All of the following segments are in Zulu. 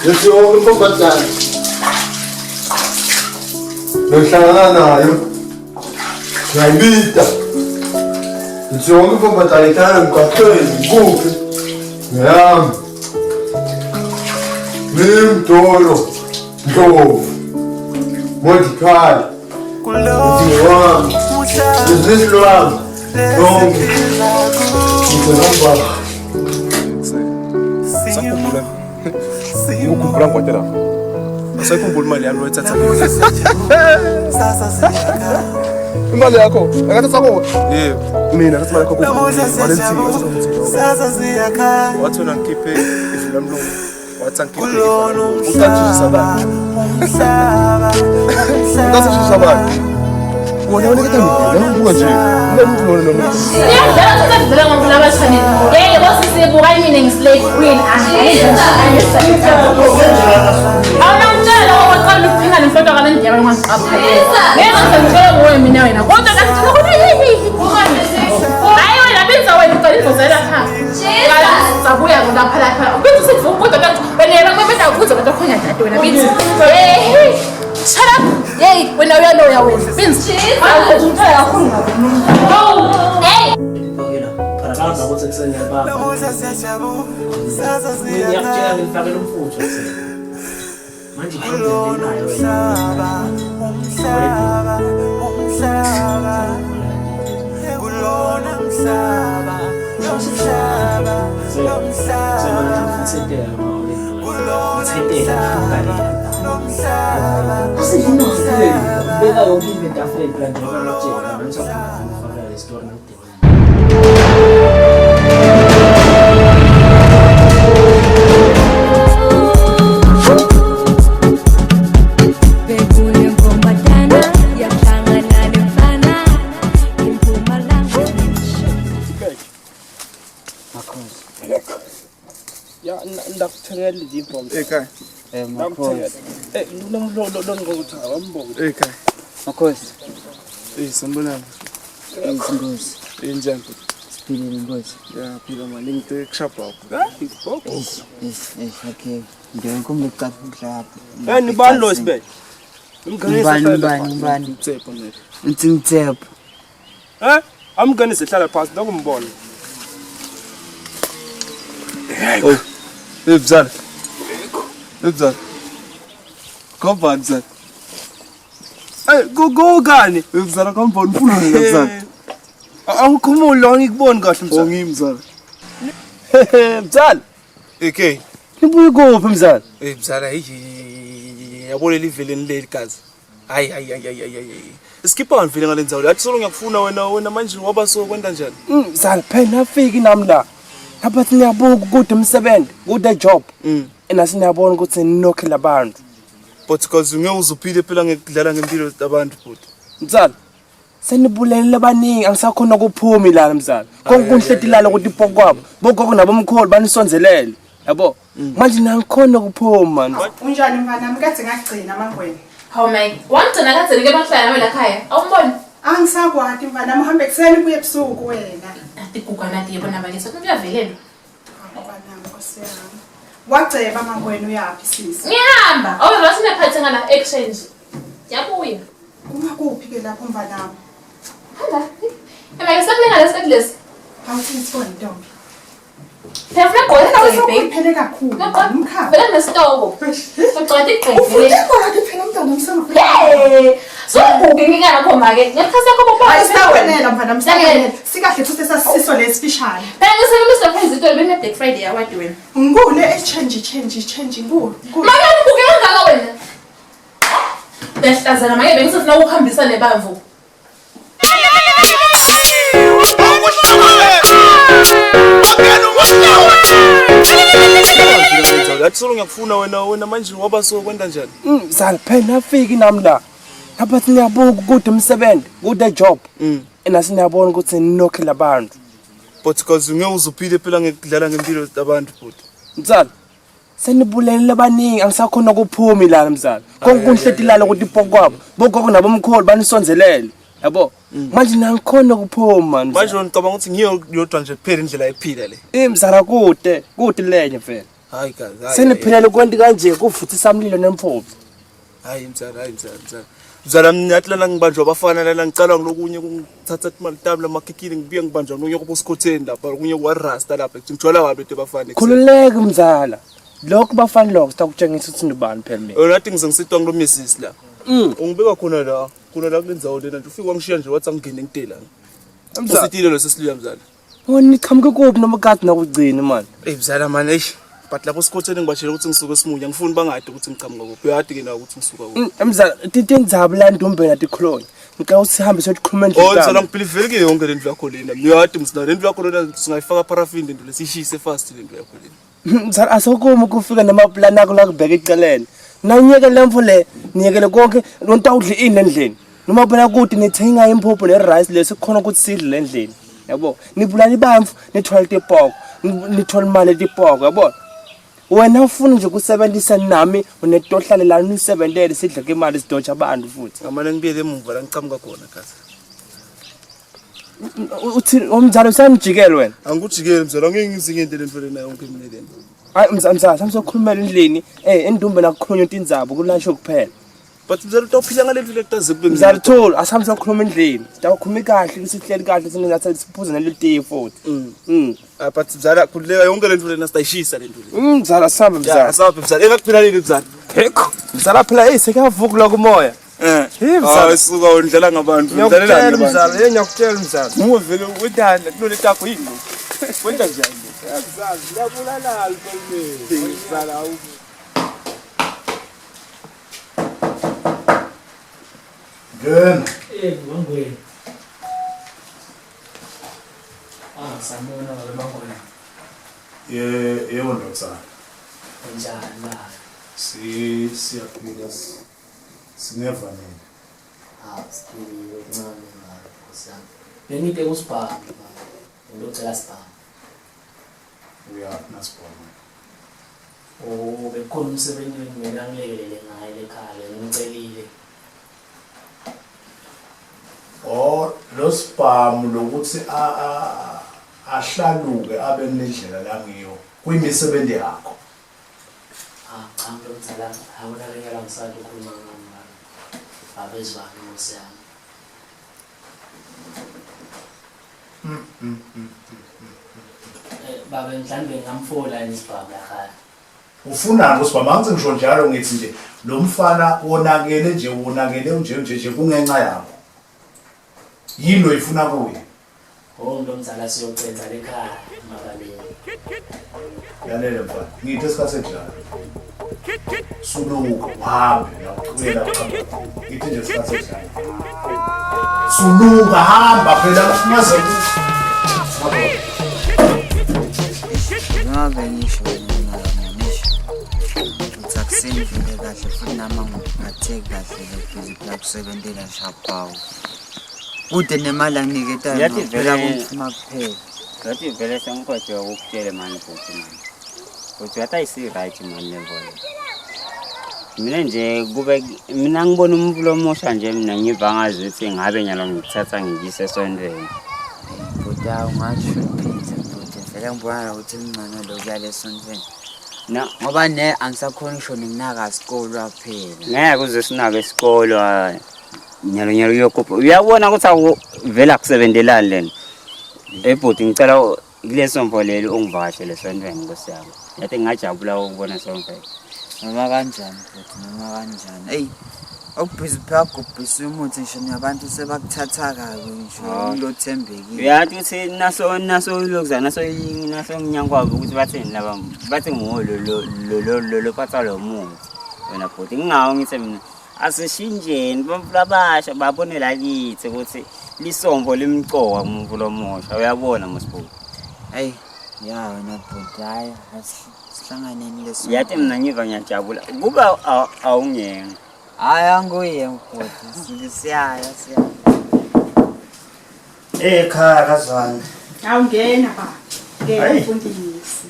Let's go for Batman. Ngihlangana nayo. Ngayibita. Ngizonke for Batman ikhaya ngikwaphela kuphi. Ngiyami. Mtolo. Ndlovu. Modikhali. Ngiyami. Business lwami. Lonke. Ngizomba. Ukukhumbula ngwadela. Asayikhumbula imali yami oyithatha. Imali yakho, akathatha ko. Yebo. Mina ngathi imali yakho kubalenti. Wathi wena ngikhiphe ifuna mlungu. Wathi ngikhiphe. Uqanjisa abantu. Uqanjisa abantu. Wona uniketa mina, ngibuka nje. Umuntu lona nomuntu. Ngiyadala ukuthi ngivela ngomfula abathani. Yeke bosisibuka mina ngislate queen. Awunamtshela oqala ukuphinga nemfoto kana ndiyaba ngiqapha. Ngeke ngizongitshela kuwe mina wena. Kodwa kathi hayi wena benza wena uqala izozela pha. Qala sabuya ngolapha lapha. Benza sivuka kodwa kanti wena yena kwemeta ukuze abantu akhonya dade wena bithi. Shut up. Hey, wena uyaloya wena. Benza. Hayi ngithola kakhulu ngabe. Hey. Karaganda ukuthi kusenya baba. Ngiyakutshela ngifakela umfutho kusena. Manje khona nayo wena. Kulona mhlaba. Beka yonke into etafuleni plan njengoba ngitshela manje ngifaka le story nokudela. Ndakuthengela izimpondo Ekhaya. makhosi lo ngokuthi awambonga Ekhaya. makhosi Sanibonani. ingozi Injani? siphilile ingozi Ya phila mali ngite kushapa. okay ngiyonkomba uqapha mhlaba Ni bani lo sibe? Ngibani Tsepho nje. Ntsipho Amgani sihlala phansi nokumbona. Oh. Ebzala. Ebzala. Komba Ebzala. Go kani? Ebzala komba ufuna Ebzala. Awukhumula ngikuboni kahle mzala. Ngimzala. Mzala. Okay. Ngibuye kuphi mzala Mzala yabona liveleni leli gazi. Hayi. Skippa ngivile ngalenzayo. Yathi solo ngiyakufuna wena manje waba so kwenda njani? mzala phela nafiki nami la lapha siyabona ukuthi umsebenzi kude job ena siniyabona ukuthi ninokhela abantu But because ngeke uzuphile phela ngekudlala ngempilo zabantu futhi. mzala senibulele abaningi angisakhona ukuphuma ilana mzala konke kunhletilala ukuthi ipokwabo bogogo nabomkhulu banisonzelele yabo manje nangikhona ukuphuma Unjani mfana nami kade ngagcina amangweni. Hawu mayi, wangigcina kathini ke bahlala nawe la khaya? Awumboni? Angisakwati mfana nami uhambe kuseni ubuye ebusuku wena. Atiguga nathi yebona balisa. Kuyavelela. Ngokwanami nkosiyami. Waceba amangweni uyapi sisi? Ngihamba. Awuza sinephathe ngala exchange. Yabuya. Uma kuphi ke lapho mfana nami? Hamba. Ema sakulenga leseklesi. Awuthi sifone ntombi. Phela gqoka baby. Uphele kakhulu. Umkhaba. Vela nesitoko. Ngicela igqibile. Ufike phela umntana umsana. Hey! Sobuke ngingakho make. Ngiyakhasa khona baba. Ayisawonela mfana msakele. Sikahle futhi sasisiso lesifishane. Phela ngiseke Mr. President bene Black Friday award wena. Ngikule exchange ngikule. Manje ubuke kangaka wena? Behlazana manje bengisifuna ukuhambisa lebamvu. Yathi solo ngiyakufuna wena manje waba so kwenda njani? mzala phela nafiki nami la lapha siniyabona ukuthi umsebenzi kude job ena siniyabona ukuthi ninokhela abantu But because ngeke uzuphile phela ngekudlala ngempilo zabantu futhi. mzala senibulele abaningi angisakhona ukuphuma ilana mzala konke kunhletilala ukuthi ipokwabo bogogo nabomkhulu banisonzelele yabo manje nangikhona ukuphuma Manje ngicabanga ukuthi ngiyodwa nje kuphela indlela ephila le. imzala kude lenye vele Hayi kazi. Seniphelele kwenti kanje kuvuthisa umlilo nemphofu. Hayi mzala. Mzala mina yathi lana ngibanjwa abafana lana ngicala ngilokunye kungithatha imali tabla makikini ngibuye ngibanjwa nonye kubosikhotheni lapha kunye kwarasta lapha ngithola wabe bafana. Khululeke mzala. Lokho bafana lokho sitakutshengisa ukuthi nibani phela mina. Wena athi ngizengisitwa ngilo Mrs la. Ungibeka khona la kulenzawo lena nje ufike wangishiya nje wathi angene ngitela. Msitile lo sesiliya mzala. Niqhamuke kuphi noma kade nakugcina manje? Mzala man eish. But lapho sikhotheni ngibashela ukuthi ngisuka eSimunye ngifuni bangade ukuthi ngiqhamuka kuphi. Uyadi ke nawe ukuthi ngisuka kuphi. Mzala titendzaba la ntombi na tikhulonye. Ngicela usihambe siyokhuluma endlini. Oh mzala ngibelieve ke yonke lento yakho lena. Uyadi mzala lento yakho lena singayifaka paraffin lento lesishise fast lento yakho lena. Mzala asokuma kufika namaplani akho la kubheka eceleni. Nanyeke lemfo le niyekele konke lontawudli ini endlini. Noma phela kuthi nithenga impuphu nerice lesikhona ukuthi sidle endlini. Yabo nibulala ibamfu nithola tipoko nithola imali tipoko yabo. Wena ufuna nje kusebenzisa nami unetohlalela nisebenzele sidle ke imali sidotsha abantu futhi. Ngamane ngibiyele emuva la ngiqhamuka khona kazi. Uthi umzalo usanijikela wena? Angikujikele mzala ngeke ngizinge into lento lena yonke mina lena. Hayi mzala samsokhulumela endlini endumbe nakukhulunywa intindzaba kulasho kuphela. But mzala utawuphila ngalento letaze kube mzala Tholo asamsokhuluma endlini. Sitawukhuluma kahle sihleli kahle singathi siphuze naletiye futhi. But mzala khuleka yonke lento lena sitayishisa lento lena. Mzala samba mzala. Asabe mzala engakuphila leli mzala. Hekho mzala phela sekavuka kumoya. Mzala suka undlela ngabantu mzala la mzala ngiyakutshela mzala. Nguvele udanda kunole takho yini. Wenza njani? Mzala ngiyabulala alkolme. Mzala awu Ngena. Ngongweni. Sanibona baba Mangweni. Yebo ndotsana. Njani la? Siyaphila singeva nini? Siphilile okuncane ngalo kusami. Benite kusibhamu. Ngicela sibhamu. Uya nasibona. Bekhona umsebenzi engimele angilekelele ngayo ekhaya ngicelile. Lo spam lokuthi ahlaluke abe nendlela la ngiyo kuyimisebenzi yakho. Cha mzala awunakekela ngisanda ukukhuluma ngami. Abezwana ngosiyami. Baba mhlambe ngamfola nisibhamu la khaya. Ufuna ngosibama angithi ngisho njalo ngithi nje lo mfana wonakele nje kungenxa yakho. Yini oyifuna kuye? Lo mzala siyocenza lekhaya mabaleni. Yalela mfana ngithi esikhathi njalo. Suluka uhambe uyaqhubeka uqhamuka. Ngithi nje esikhathi njalo. Suluka hamba phela ungaze ngabe ngisho ngisakuseni vele kahle futhi nama ngatheki kahle lebhizi la kusebentela shapawu kude nemali anginiketayo phela kumfuna kuphela ngathi vele sengikhoje ukutshela manje futhi manje futhi atayisi right manje level mina nje kube mina ngibona umuntu lomosha nje mina ngiva ngazi ukuthi ngabe nyalo ngithatha ngiyise esondweni kodwa ungasho pizza futhi vele ngibona ukuthi ingcono lo kuyale esondweni na ngoba ne angisakhona ngisho nginaka isikolo kuphela ngeke uze sinake isikolo nyalo yokupha uyabona ukuthi vela kusebendelani lena ebhodi ngicela kulesombo lelo ungivakashele esondweni ngosiyami yathi ngajabula ukubona sonke noma kanjani futhi noma kanjani hey okubhizi phakho ubhisi umuthi ngisho nabantu sebakuthatha kabi ngisho lothembekile uyathi ukuthi naso lokuzana naso nginyankwabo ukuthi batheni laba bathi ngolo lo phatha lo muthi wena futhi ngingawo ngithi mina asishinjeni babasha babone la kithi ukuthi lisombo limcoka umuntu lomosha uyabona mosibhuku hey ya wena bhuti hayi asihlanganeni leso yathi mina ngiva ngiyajabula kuba awungenga hayi anguye mfowethu siyaya ekhaya kazwana. Awungena ba. Ngeke mfundisi.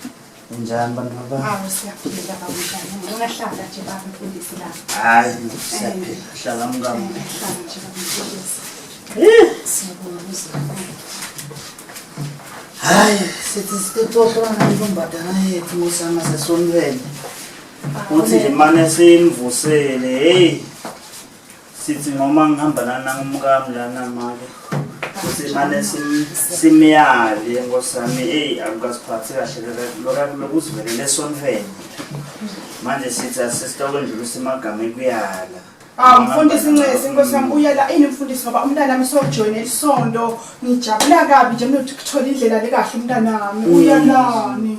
Njani bantu baba? Hawu siyaphila ba unjani? Ungahlala nje ba mfundisi la. Hayi siyaphila. Hlala ngami. Hlala nje ba mfundisi. Siyabonga. Hayi, sithi sitoxoxa ngentombazana yethu ngosama sesonweni. Uthi nje manje simvusele, hey. Sithi noma ngihamba nangumkami lana manje. Uthi manje simiyale ngosami, hey, akukasiphathi kahle lokuzivelele esonweni. Manje sithi asisitokwendlula simagama ekuyala. Mfundisi Ncesi inkosi yami uyala ini mfundisi ngoba umntana wami sojoyina isonto ngijabula kabi nje mina ukuthola indlela lekahle umntana wami uyalani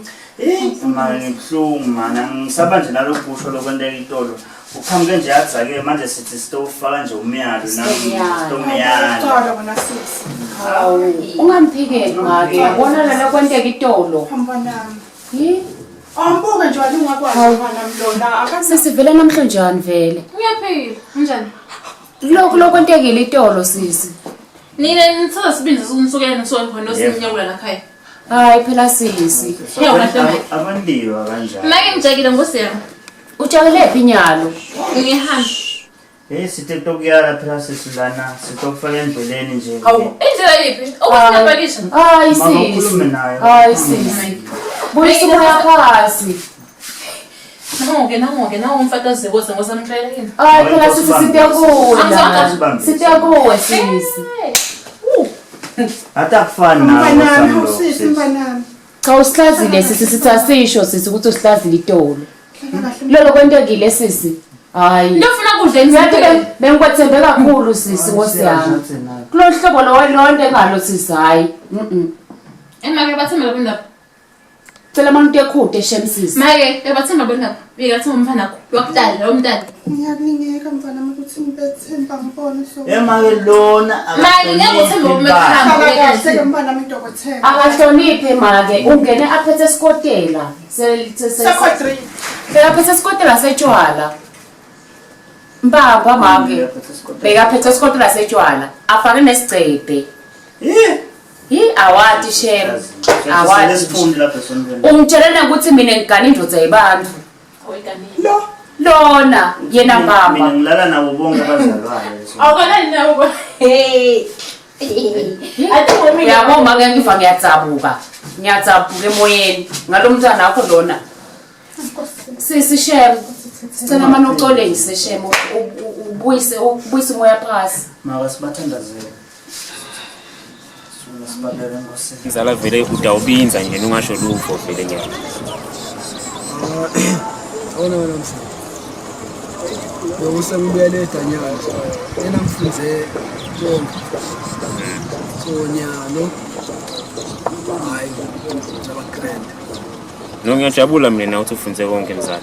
manje ngibhlungu mana ngisaba nje nalokusho lokwendela itolo ukhamke nje yadzake manje sithi sitofaka nje umyalo sitomyala qala bona sisi Ungamphikeli ngake yabona lana kwenteka itolo. hamba nami ambuke nje walungakwazi mfana mlona akazi Sisivele namhlanje vele. Uyaphila njani? Lokho kwentekile itolo sisi. Nina nithatha sibinza unisukela nosona khona osinyakula la khaya. Hayi phela sisi. abandiwa kanjani Make ngijekile ngosiyami. Utshakele phi inyalo? Ngihamba. sithi tokuyala phela sesilana sitokufaka endleleni nje Hawu, indlela yipi? Okusiyapakisha. Hayi Makhulume sisi. naye. Hayi sisi. Buyisa umoya phasi. Nangoke nawo umfakazi wose ngosamhlela yini. Hayi phela sisi sitiyakuwe. Angizange. Sitiyakuwe sisi. hata kufana mfanami nawo usisi mfanami Cha usihlazile sisi sithi asisho sisi ukuthi usihlazile itolo. Lolo kwentekile sisi. Hayi. Ndofuna kudla Ngiyathi emzini. bengikwethembe kakhulu sisi ngosiyami. Kulo hlobo lonke ngalo sisi hayi. Emake bathemba lapha. Cela manje uyekhute shemsisi. Make ebathemba bona bekathemba umfana wakho. Wakudala lo mntana. ngiyakulingeka mfana wami ukuthi ngibethemba ngibone so emake lona Make ngekuthemba umkhamba akahle mfana wami dokotela Akahloniphe make ungene aphethe iskotela. secretary Sekaphethe iskotela setshwala. Mbamba make. Bekaphethe iskotela setshwala. Afake nesigcebe. Awati shem. Awati. lesifundi lapha sonke Ungitshelena ukuthi mina ngigana indvodza yebantu. Oyikanile. Lona yena mina mbamba. ngilala nabo bonke abazalwane Awukalani nawo. Athi wena Yabo make ngiva ngiyatsabuka. Ngiyatsabuka emoyeni. Ngalomntana wakho lona. Sisi shem. Sicela manje ucole ngiseshem ubuyise umoya phasi. maka sibathandazele sibadele ngosini Ngizala vele udawubinza nje ungasho lutho vele ngeke. Ona mfundisi. Usengibuyele eDanyana. Yena mfunze konke. So nyalo. Hayi, ngaba grand. No ngiyajabula mina ukuthi ufunze konke mzala.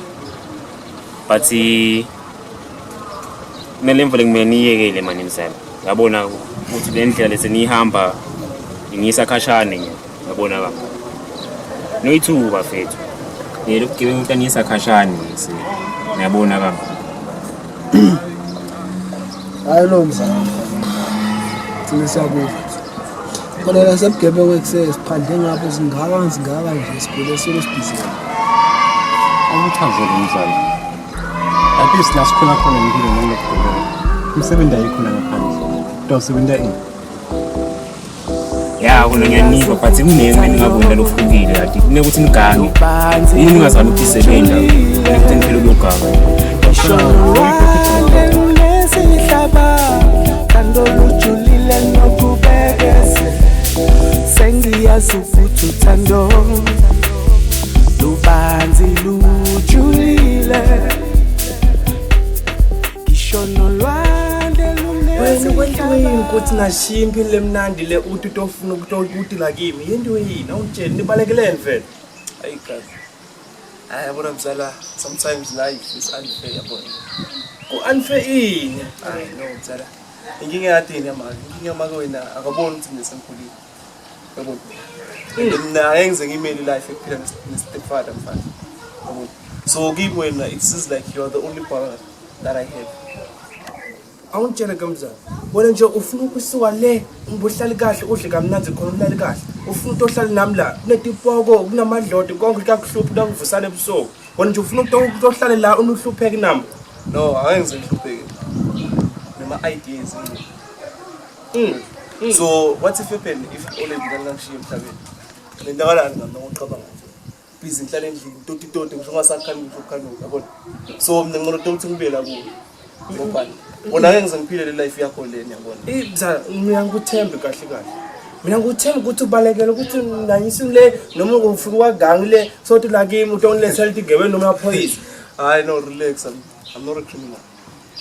But kumele mvele kumele niyekele manje mzala. Ngabona ukuthi le ndlela lesenihamba ngiyisakhashane nje. Ngabona ka. Noyithuba fethu. Ngeke ukugebe umuntu anisakhashane ngisi. Ngiyabona ka. Hayi lo mzala. Thina siyakuva. Khona la sebugebe wekusese siphande ngapho singaka nje sigule sibhizi. Awuthazele umzala. Lapho silasikhola khona ngikho noma ukugqoka. Umsebenzi ayikhona ngaphandle. Dawusebenza ini? Ya wona ngiyanikwa but kunenye ningabona lokhukile kati kunekuthi nigange. Yini ningazama ukuthi isebenza. Ukuthi niphele lokuganga. Ujulile nokubekese sengiyazi ukuthi uthando lubanzi lujulile ngisho nolwandle wena kwentweni ukuthi ngashimpi lemnandi le uthi tofuna ukuthi la kimi yento yini awutshela nibalekele mfela Hayi kazi. Yabona mzala, sometimes life is unfair yabona. Ku-unfair ini? Hayi no mzala. Inkinga yathini yamanje? Inkinga manje wena akaboni ukuthi ngisemkhulile. Yabona. Mina engize ngimeli life ekuphila nestepfather mfana. Yabona. So kimi wena it seems like you are the only partner that I have. Awungitshela kamzala. Wena nje ufuna ukusuka le ubuhlali kahle udle kamnanzi khona ulali kahle. Ufuna utohlala nami la. Kunetipoko, kunamadlodi konke kakuhluphi la kuvusana ebusuku. Wena nje ufuna ukutohlala la unuhlupheke nami. No, angize ngihlupheke. Ideas. So what if happen if only ngangishaya emhlabeni? Nendakalani ngami ngokucabanga nje. Busy ngihlala endlini toti ngisho ngasakhani ngisho ukhanuka yabona. So mina ngicela ukuthi ngibe la kuwe. Ngobani? Wona ke ngizengiphile le life yakho leni yabona. Mzala mina ngikuthembe kahle kahle. Mina ngikuthemba ukuthi ubalekele ukuthi nanyisi le noma ufika wagangi le sothi la kimi utonilethela ukuthi gebe noma amaphoyisa. Hayi no relax I'm not a criminal.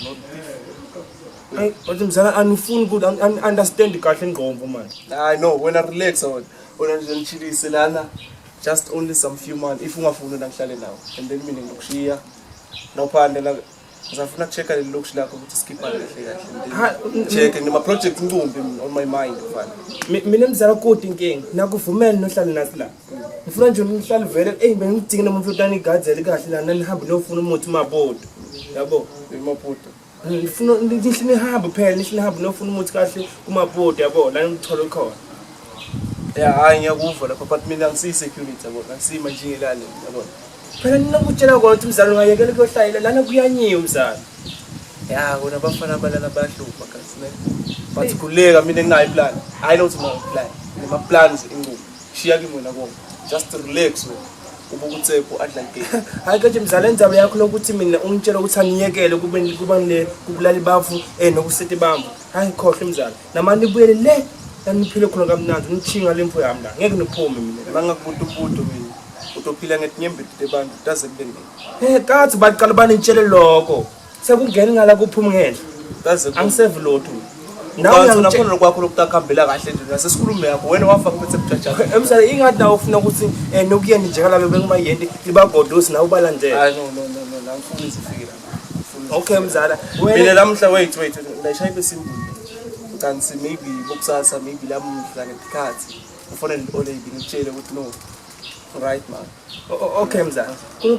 Not Hey, but mzala anifuni ukuthi understand kahle ngqondo man. I know when I relax wena nje ngichilise lana just only some few months if ungafuni ngihlale nawe and then mina ngikushiya nophande la ngizafuna check le lokushi lakho ukuthi skip kahle kahle check ngima project ngumbi on my mind mfana mina mzala kodwa inkingi nakuvumela nohlala nathi la ngifuna nje ngihlale vele bengidinga nomuntu utani igadzeli kahle lana nihambe nofuna umuthi mabodo yabo imabodo ngifuna nihlini hamba phela nihlini hamba nofuna umuthi kahle kumabodo yabo la ngithola khona ya hayi ngiyakuva lapha but mina ngisi security yabo ngisi manje ngilale yabo phela ninokutshela ukuthi mzala ungayekela kuyohlala lana kuyanyiwe mzala ya wona abafana abalala bayahlupha kasine but kuleka mina nginayo plan I know to my plan my plans ingubo shiya kimi wena konke just relax wena ubukutsepho adla game hayi kaje mzala endzaba yakho lokuthi mina ungitshela ukuthi angiyekele kuba ne kubulali bafu nokusete bambo hayi khohle mzala namani ibuyele le yaniphile khona kamnandi ngichinga lemfo yami la ngeke niphume mina bangakubuta ubuto mina utophila ngetinyembeti tebantu daze kube ngene kathi baqala banitshele lokho sekungena ngala kuphuma ngendle daze angiseve lotho nawe uyakhona kwakho lokuthakambela kahle nje nasesikhulume yakho wena wafa kuphethe bujajaja emsala ingathi nawe ufuna ukuthi nokuyena njengala bengumayende libagodosi nawe ubalandela hayi no angifuni izifike la okay mzala mina lamhla wait ngishaya besimbi kanti maybe bokusasa maybe lamhla ngesikhathi ufanele already ngitshele ukuthi no right man okay mzala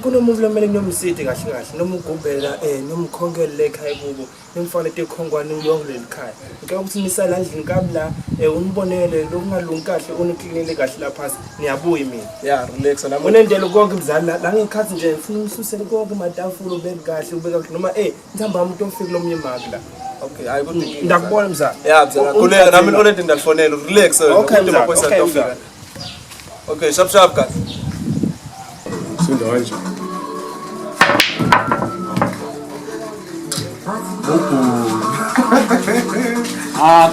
kunomuntu lomele kunomsidi kahle kahle noma ugubela nomkhongele lekhaya kubo nemfana tekhongwane uyonke lekhaya ngeke ukuthi nisala endlini kabla unibonele lokungalungi kahle uniklinele kahle lapha niyabuya mina yeah relax la unendelo konke mzala la ngikhathi nje ufuna ususele konke matafula ubeke kahle ubeka kahle noma ngihamba umuntu ofika lomnye maki la okay hayi kodwa ndakubona mzala yeah mzala kuleka nami already ndafonela relax okay mzala okay sharp guys Sunda kanje.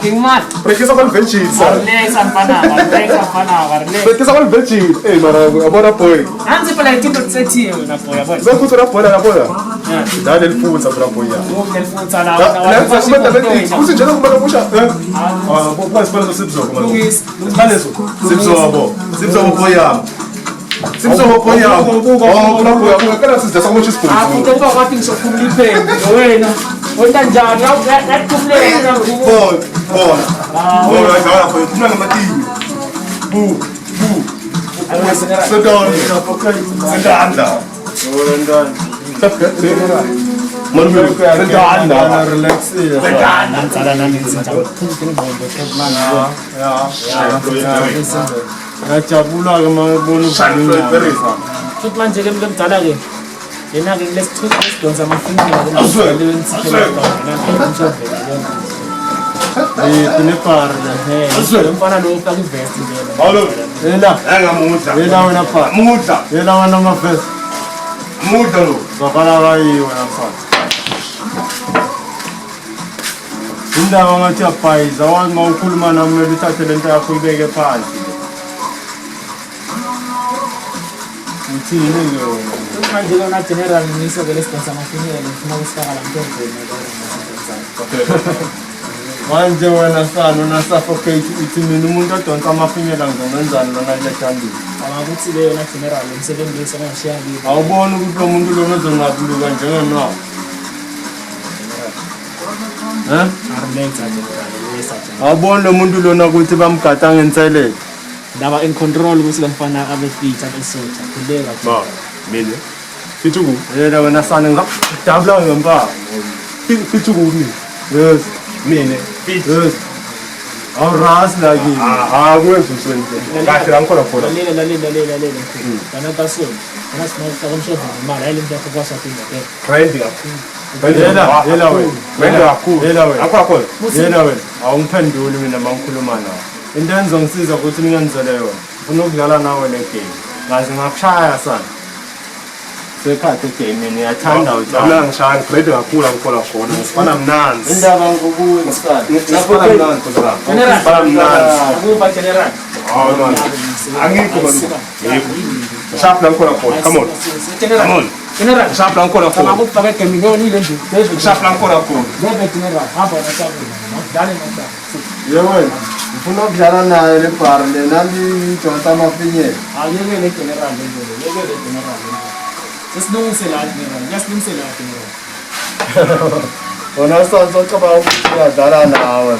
King Man. Prekisa kwa benchi sir. Relax mfana. Prekisa kwa benchi. Mara abona boy. Anzi pala ikipo tsethi na boya boy. Zakuthora bola na bola. Dale elifutsa bra boya. Elifutsa la. La kumenta benchi. Usinjela kumba kusha. Kwa sipala sibzo kuma. Ngalezo. Sibzo boya. Simso boya. Bra boya. Kana sizja samochi sport. Kutoka wapi ngisokhuliphe wena. Wenda njani yakuphumule na Bon. Ora ngala kwa tuna ngamatini. Bu. Sedon. Sedanda. Ora ndani. Manu sedanda. Relax. Sedanda. Mtsala nami ngisithawu. Ngajabula ke mabona ukuzwa. Futhi manje ke mdala ke. Yena ke lesithuthi esidonsa amafinyela tinepara mfana lo ufaka ivest ngene. Halo. Yena wena pa. Yena wena mavest. Muda lo. Bakala kayi wena mfana. Indawo ngathi apayiza wazi mawukhuluma nami uthathe lento yakho ibeke phansi. Ngithini ke wena? Manje lona general ngiso ke lesidonsa amafinyela ngifuna ukusifaka la mthonzeni manje wena sana unasuffocate uthi mina umuntu odonsa amafinyela ngizongenzani lona leshambili ukuthi le yona general umsebenzisa ngishiya ngiyo awubona ukuthi lo muntu lona uzongabuluka njengenqaba awubona lo muntu lona ukuthi bamgada ngenselele ndaba in control ukuthi lamfana abe fit abe sotha kuleka ba mina fithuku yena wena sana ngabudabula ngempama fithuku mina yes mina yes awuras lagi kwenza uswenze kahle la ngikhona khona lalela kana basoni kana sinaka kumshoda imali ayile yakho kwasaphinde ke grinding yela wena awungiphenduli mina mangikhuluma nawe into engizongisiza ukuthi ningenzele yona ufuna ukudlala nawe le game ngaze ngakushaya sana sekhathi game niyathanda utshani mina ngishaya ngigrade kakhulu angikhola khona ngifana mnanzi indaba ngokuwe ngisifana ngifana mnanzi general akuba general angikho balo shap la ngikhola khona come on general shap la ngikhola khona akufaka game ngiyonile nje shap la ngikhola khona ngebe general hamba nasabo dale mata yewe ufuna ukudlala naye le bar le nandi jonta mafinyela ayekele general nje yekele general sesilungisela general yasilungisela general wona sasocaba ukudlala nawe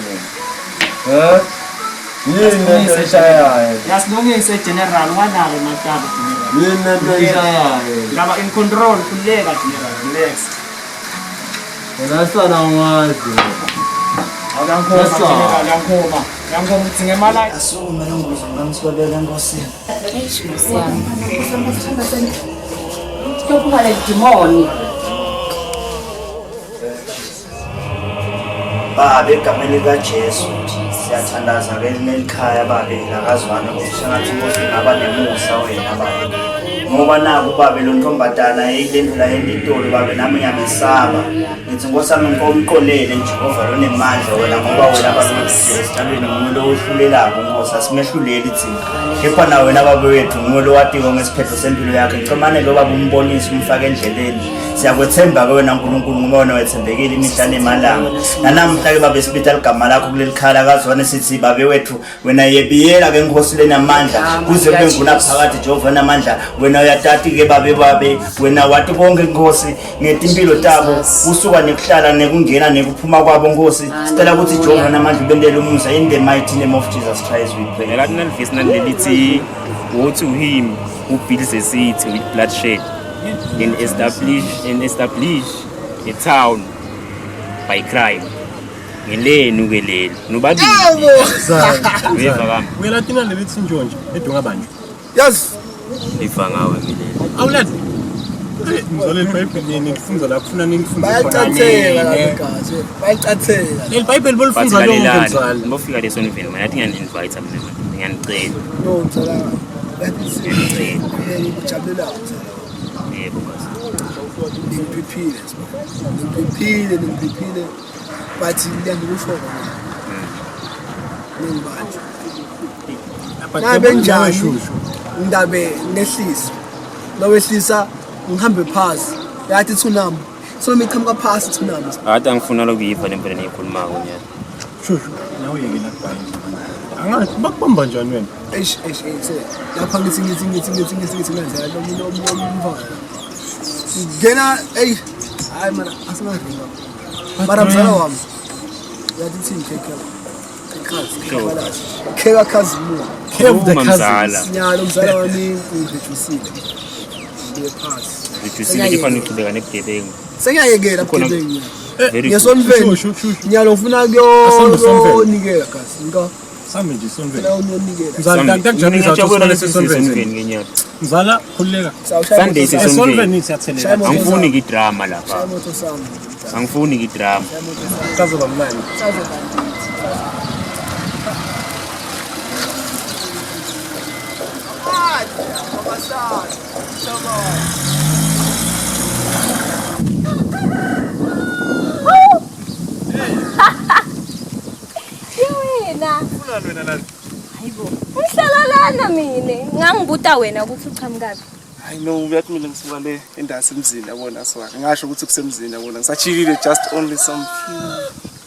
mina yini nto eshayayo yasilungise general wanake mataba general yini nto eshayayo ngaba in control kuleka general relax wona sana ungazi Yankhoma uthi ngemali asukume nombuzo ngamswabela nkosini Kuyophuma le demoni. babe egameni likajesu siyathandaza ke nelikhaya babe lakazwana sengathi inkosi ngaba nemusa wena babe ngoba naku babe lo ntombadana eyilendlela yentolo babe nami ngiyamesaba ngithi nkosami nkomqolele Jehova lonemandla wena ngoba wena basesithandweni ngumuntu ohlulelako nkosi asimehluleli thina kepha na wena babe wethu ngumuntu owatiko ngesiphetho sempilo yakhe ngicemane lo baba umbonise umfake endleleni siyakwethemba ke wena uNkulunkulu ngoba wena wethembekile imihla nemalanga nanamhla ke babe sibitha ligama lakho kuleli khala kazwane sithi babe wethu wena yebiyela ke nkosi lenamandla kuze kube ngunaphakade Jehova namandla wena uyatati ke babe wena wathi konke nkosi ngetimpilo tabo usuka nekuhlala nekungena nekuphuma kwabo nkosi sicela ukuthi Jehova namandla ubendele umusa in the mighty name of Jesus Christ we pray. Like that verse nalelithi go to him who builds a city with bloodshed and establish a town by crime. Ngelenu ke leli nobabili weva kami uyalatina lelithi njonje edunga banje yes lifa ngawe ngeleli awulad ngizole iBhayibheli ngifunda la kufuna ningifunde bayacathela leli Bible bolifunza lo ngomzali ngofika leso nivele manje athi ngiyani-invite mina ngiyanicela no mzala ngijabula yebo basi ngiphiphile bathi ngiyandikusho ngibanje nabe njani ndabe ngehlisa lawehlisa ngihambe phasi yathi tsunami so miqhamuka phasi tsunami hata ngifuna lokuyiva lempela niyikhulumako nyana shushu nawe yekela kubhayini angathi bakubamba njani wena lapha ngithi ngenzela lo muntu omvana ngena hayi mana asingadinga mara mzala wami yathi thini kheka khazimula nyalo mzala wami ungibhejusile ngiye phasi ngijusile kepha niqhubeka nebugebengu sengiyayekela bugebengu ngesonveni nyalo ufuna kuyonikela kasi ngika sami nje sonveni mzala kanjani ngiyajabula lesisonveni ngenyanga mzala khuleka Sunday sesonveni siyathelela angifuni ngidrama lapha angifuni ngidrama kazoba mnandi Hayibo. Uhlala mina. Ngangibuta wena ukuthi uqhamukapi. Hayi no uyathi mina ngisuka le endasi emzini yabona so ngisho ukuthi kusemzini yabona ngisachilile just only some few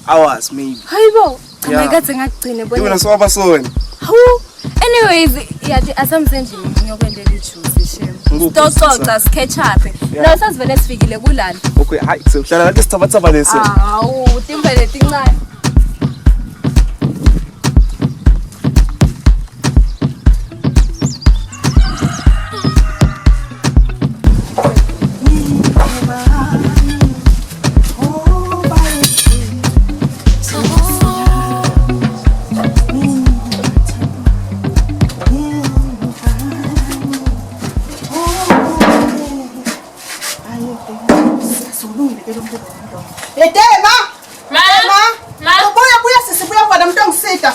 hours maybe. Hayibo. Cha ngikade ngagcine bona. Yona soba sona. Hawu. Anyways, yathi asamsendlini ngiyokwendela ijuice shem. Stoxoxa sketch up. No sasivele sifikile kulana. Okay, hayi sohlala kanti sithabatha lesi. Hawu, timbele tincane.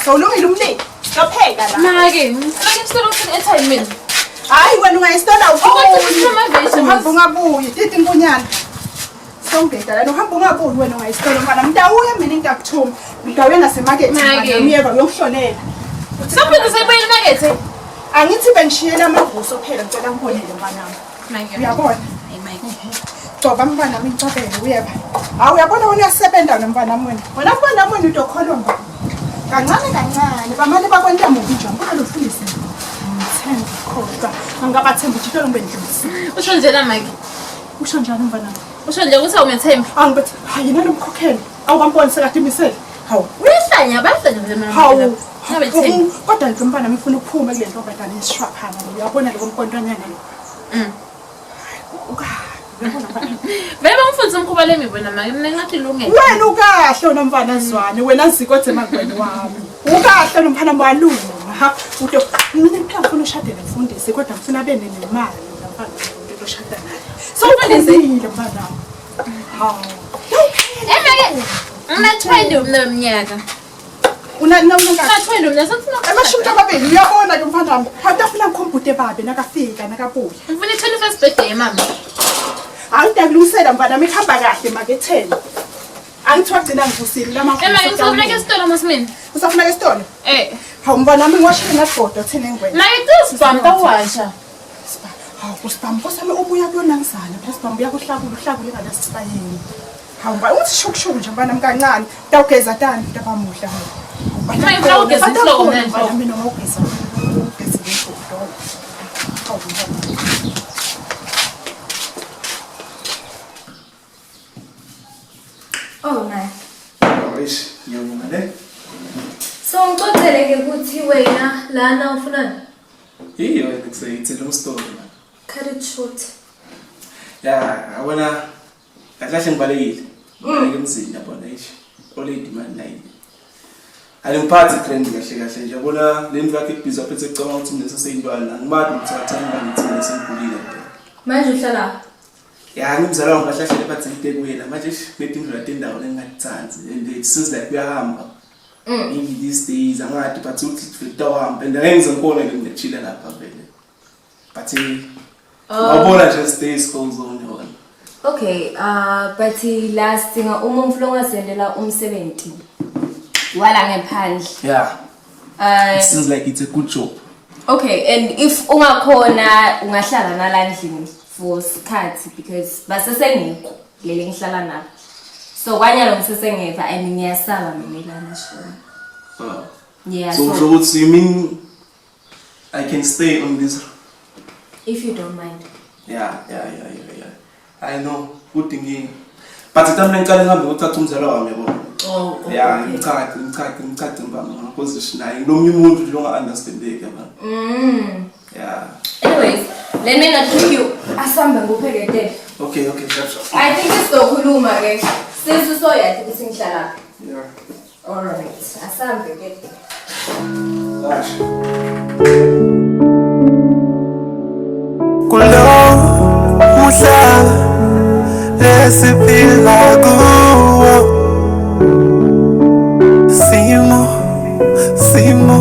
Sawulungile umlimi. Lopheka la. Nake, ngicela ukuthi time mina. Hayi wena ungayistola Uhambe uhamba ungabuyi titi inkonyana. Songeda lana uhamba ungabuyi wena ungayistola mfana mntawuya mina ngitakuthuma. Ngikawe ngasemarket manje uyeba uyokuhlolela. Saphinde sayibuyela emakethe. Angithi bengishiyela amavuso phela ngicela ngibonele mfanami. Uyabona? Coba mfanami ngicabele uyeba. Hawu uyabona wena uyasebenza nomfanami wena. Wena mfanami wena utokholwa ngani? Kancane bamane bakwenza mubi nje ngibona lofundisi. Ngithemba kodwa angabathemba ukuthi lo ngibendlisi. Usho njena Mike. Usho njani mfanami? Usho nje ukuthi awumethemba. Angibethi hayi nalo mkhokheli. Awubamboni sekade imisele. Hawu. Uyahlanya bahlanya nje mina. Hawu. Kodwa ke mfana ngifuna ukuphuma kule nto badala esishwaphana. Uyabona lo mkontwanyana lo. Vele bangifundisa umkhuba lemibo nama mina ngathi ilungile. Wena ukahle nomfana Zwane, wena zikothe emagweni wami. Ukahle nomfana malunga. Ha, uto mina ngifuna ushadele mfundisi kodwa ngifuna abe nemali nomfana lo shada naye. So ufundisile mfana. Hawu. Emake una 20 umnyaka. Una Una 20 umnyaka sifuna amashumi amabili uyabona ke mfana wami. Hatafuna ngikhompute babe nakafika nakabuya. Ngifuna i21st birthday mama. Angidakulusela mfana mikhamba kahle maketheni. Angithiwa gcina ngivusile lamafuthi. Ema ngizofuna ke isitolo masimini. Usafuna ke isitolo? Hawu mfana nami ngiwashile ngagodo thina engwenya. Nayi kusibam tawasha. Hawu kusibam kosami ubuya kuyona ngizana phela sibam uya kuhlakula ngala sisipayeni. Hawu mba uthi shukushuku nje mfana mkancane. Utawugeza tani tabamuhla. Mama ngifuna ukugeza inhloko mfana. Mina ngogeza. Ugeza inhloko. Hawu mfana. Oh nice. Eish, ngiyabonga le. So ngicotheleke ukuthi wena lana ufunani? Yiyo ngikusayithele umstory man. Cut it short. Ya, abona kahle ngibalekile. Ngeke emzini yabona eish. Already man nine. Alimphathi trend kahle nje yabona le ndlu yakhe ibhizi aphethe ecabanga ukuthi mina seseyintwana ngimali ngithatha ngithini sengibulile. Manje uhlala Ya ngimzala wangu kahlahle lephathi ngitekuwela manje bethi indlu yatendawo engingayithanzi and it seems like kuyahamba. These days angathi but uthi fitawahamba and ngeke ngizongibona ke ngechila lapha vele. But wabona nje stay school zone yona. Okay, but last thing uma umflo ngasendela umsebenzi wala ngephandle. Yeah. It seems like it's a good job. Okay, and if ungakhona ungahlala nalandlini for skhathi because basesengikho lele ngihlala nabo. So kwanyalo ngisesengeva and ngiyasaba mina lana shona. Yeah. So what you mean I can stay on this if you don't mind. Yeah. I know good thing. But itamle ngicela ngihambe uthatha umzala wami yabona. Oh. Yeah, ngicacile mbamba position naye nomunye umuntu lo nga understandeke yabona. Yeah. Anyways, let me not keep you. Asambe nguphekete. Okay, that's I think sizokhuluma ke. Sizoyathi ukuthi ngihlala. Yeah. All right. Asambe ke. Kulo umhlaba esiphila kuwo simo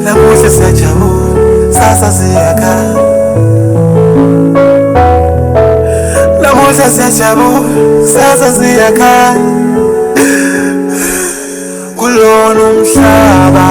namuhla siyajabula sasa siyakhala namuhla siyajabula sasa siyakhala kulona umhlaba